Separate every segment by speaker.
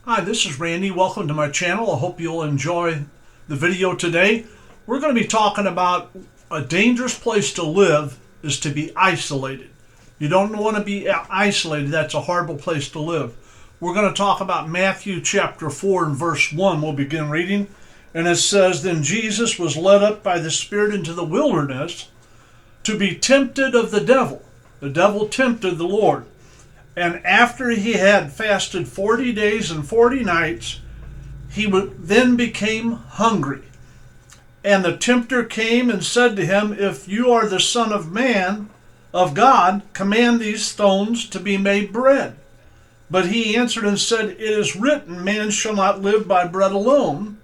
Speaker 1: Hi, this is Randy. Welcome to my channel. I hope you'll enjoy the video today. We're going to be talking about a dangerous place to live is to be isolated. You don't want to be isolated. That's a horrible place to live. We're going to talk about Matthew chapter 4 and verse 1. We'll begin reading. And it says, "Then Jesus was led up by the Spirit into the wilderness to be tempted of the devil." The devil tempted the Lord. "And after he had fasted 40 days and 40 nights, he then became hungry. And the tempter came and said to him, 'If you are the Son of Man, of God, command these stones to be made bread.' But he answered and said, 'It is written, man shall not live by bread alone,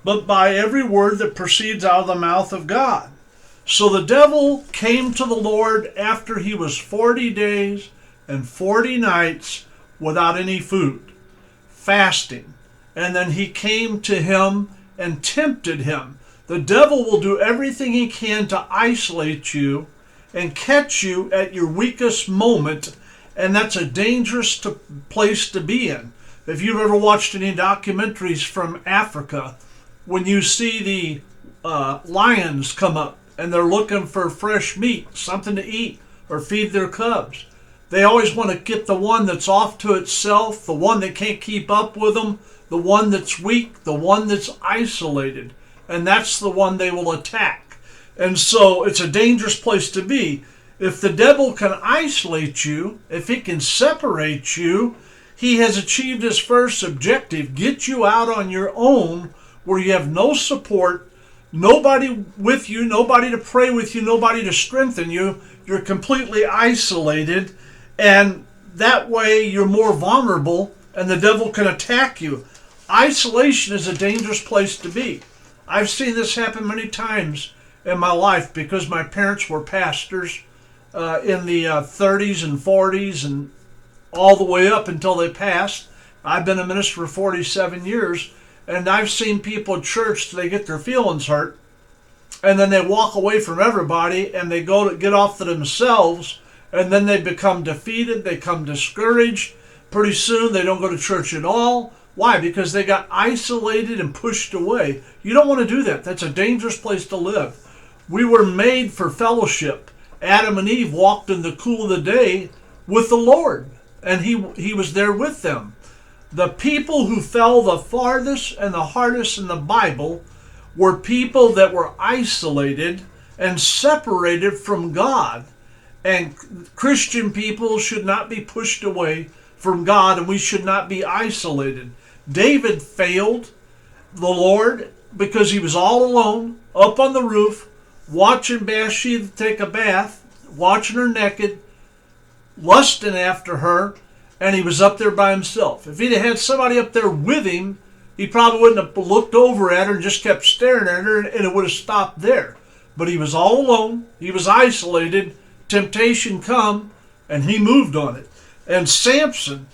Speaker 1: but by every word that proceeds out of the mouth of God.' So the devil came to the Lord after he was 40 days and 40 nights without any food, fasting. And then he came to him and tempted him." The devil will do everything he can to isolate you and catch you at your weakest moment, and that's a dangerous place to be in. If you've ever watched any documentaries from Africa, when you see the lions come up and they're looking for fresh meat, something to eat, or feed their cubs, they always want to get the one that's off to itself, the one that can't keep up with them, the one that's weak, the one that's isolated. And that's the one they will attack. And so it's a dangerous place to be. If the devil can isolate you, if he can separate you, he has achieved his first objective: get you out on your own where you have no support, nobody with you, nobody to pray with you, nobody to strengthen you. You're completely isolated, and that way you're more vulnerable and the devil can attack you. Isolation is a dangerous place to be. I've seen this happen many times in my life because my parents were pastors in the 30s and 40s and all the way up until they passed. I've been a minister for 47 years, and I've seen people at church, they get their feelings hurt, and then they walk away from everybody and they go to get off to themselves, and then they become defeated, they become discouraged. Pretty soon they don't go to church at all. Why? Because they got isolated and pushed away. You don't want to do that. That's a dangerous place to live. We were made for fellowship. Adam and Eve walked in the cool of the day with the Lord, and he was there with them. The people who fell the farthest and the hardest in the Bible were people that were isolated and separated from God. And Christian people should not be pushed away from God, and we should not be isolated. David failed the Lord because he was all alone up on the roof watching Bathsheba take a bath, watching her naked, lusting after her, and he was up there by himself. If he'd had somebody up there with him, he probably wouldn't have looked over at her and just kept staring at her, and it would have stopped there. But he was all alone. He was isolated. Temptation come, and he moved on it. And Samson,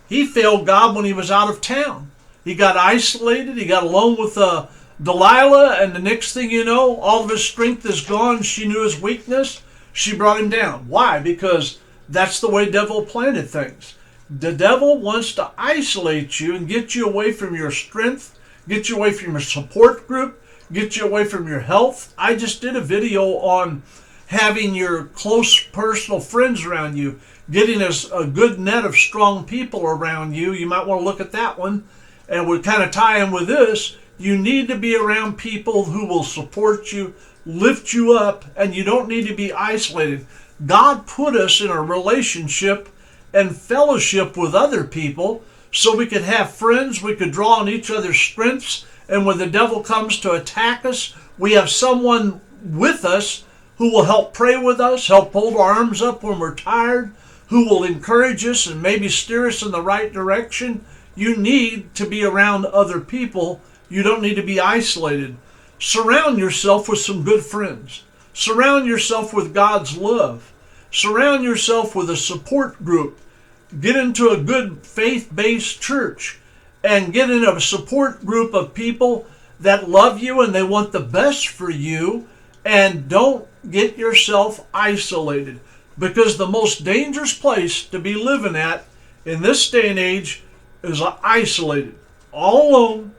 Speaker 1: he failed God when he was out of town. He got isolated. He got alone with Delilah, and the next thing you know, all of his strength is gone. She knew his weakness. She brought him down. Why? Because that's the way the devil planted things. The devil wants to isolate you and get you away from your strength, get you away from your support group, get you away from your health. I just did a video on having your close personal friends around you, getting a good net of strong people around you. You might want to look at that one. And we kind of tie in with this. You need to be around people who will support you, lift you up, and you don't need to be isolated. God put us in a relationship and fellowship with other people so we could have friends, we could draw on each other's strengths, and when the devil comes to attack us, we have someone with us who will help pray with us, help hold our arms up when we're tired, who will encourage us and maybe steer us in the right direction. You need to be around other people. You don't need to be isolated. Surround yourself with some good friends. Surround yourself with God's love. Surround yourself with a support group. Get into a good faith-based church and get in a support group of people that love you and they want the best for you, and don't get yourself isolated, because the most dangerous place to be living at in this day and age is isolated, all alone,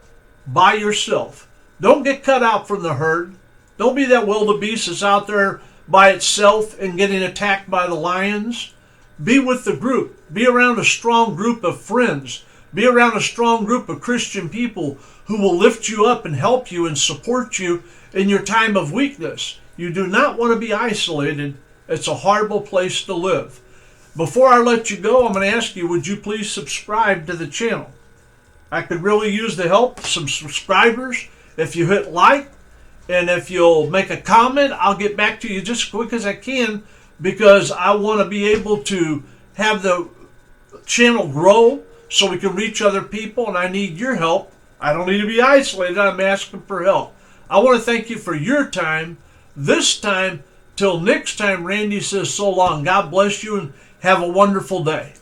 Speaker 1: by yourself. Don't get cut out from the herd. Don't be that wildebeest that's out there by itself and getting attacked by the lions. Be with the group. Be around a strong group of friends. Be around a strong group of Christian people who will lift you up and help you and support you in your time of weakness. You do not want to be isolated. It's a horrible place to live. Before I let you go, I'm going to ask you, would you please subscribe to the channel? I could really use the help, some subscribers. If you hit like, and if you'll make a comment, I'll get back to you just as quick as I can, because I want to be able to have the channel grow so we can reach other people, and I need your help. I don't need to be isolated. I'm asking for help. I want to thank you for your time. This time, till next time, Randy says so long. God bless you and have a wonderful day.